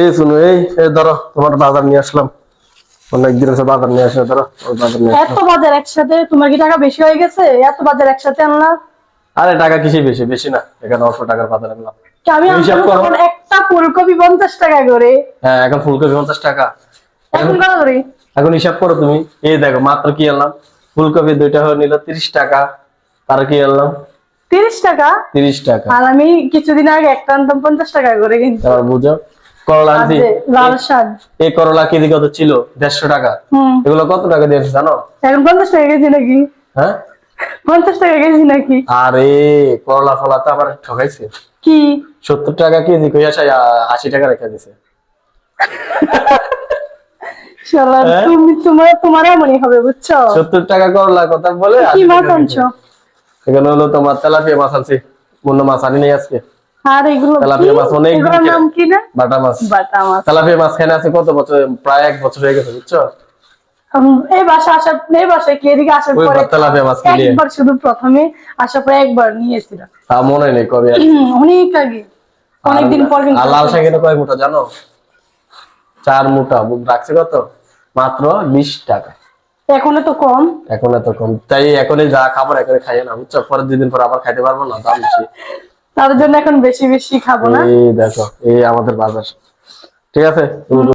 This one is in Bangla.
এই শুনো, এই ধরো তোমার বাজার নিয়ে আসলাম। অনেকদিন আছে বাজার নিয়ে আসলে, ধরো বাজার নিয়ে এত আসলাম। বাজার একসাথে? তোমার কি টাকা বেশি হয়ে গেছে? এত বাজার একসাথে আনলা? আরে টাকা কিসে বেশি? বেশি না, এখানে অল্প টাকার বাজার আনলাম। কি আমি তুমি হিসাব আনতাম করো। তখন একটা ফুলকপি 50 টাকা করে। হ্যাঁ, এখন ফুলকপি 50 টাকা। এখন এখন কত করে? এখন হিসাব করো তুমি। এই দেখো মাত্র কি আনলাম, ফুলকপি দুইটা হয়ে নিল 30 টাকা। তার কি আনলাম 30 টাকা? 30 টাকা। আর আমি কিছুদিন আগে একটা আনতাম 50 টাকা করে, কিন্তু এবার বুঝো। করলা আর আনছি। যে লাল শাক। এই করলা কেজি কত ছিল? 150 টাকা। হুম। এগুলো কত টাকা দিয়েছে জানো? এখন 50 টাকা কেজি নাকি? হ্যাঁ। 50 টাকা কেজি নাকি? আরে করলা ফলা তো আবার ঠকাইছে। কি? 70 টাকা কেজি কইয়া 80 টাকা রেখে দিছে। শালা, হ্যাঁ? তোমার এমনই হবে, বুঝছো? 70 টাকা করলা কথা বলে কি 80 মাছ টাকা রেখে আনছো? দিছে। এখানে হলো তোমার তেলাপিয়া মাছ আনছি। অন্য মাছ আনি নাই আজকে। আর এগুলো কি? তেলাপিয়া মাছ অনেক দিন এগুলোর নাম কি না? বাটা মাছ। বাটা মাছ। তেলাপিয়া মাছ খাই না আছে কত বছর, প্রায় 1 বছর হয়ে গেছে, বুঝছো? এই বাসায় কি এদিকে আসার ওই পরে তেলাপিয়া মাছ কিনে একবার, শুধু প্রথমে আসার পরে একবার নিয়েছিলাম। তা মনে নেই কবে। অনেক আগে, অনেকদিন পর। কিন্তু আর লাল শাকের কয় মুঠা জানো? 4 মুঠা রাখছে কত? মাত্র 20 টাকা। এখন তো কম। এখন এত কম, তাই এখনই যা খাবার এখনই খাইয়ে না, বুঝছো? পরের 2 দিন পর আবার খাইতে পারবো না, দাম বেশি। তার জন্য এখন বেশি বেশি খাবো না। এই দেখো, এই আমাদের বাজার। ঠিক আছে।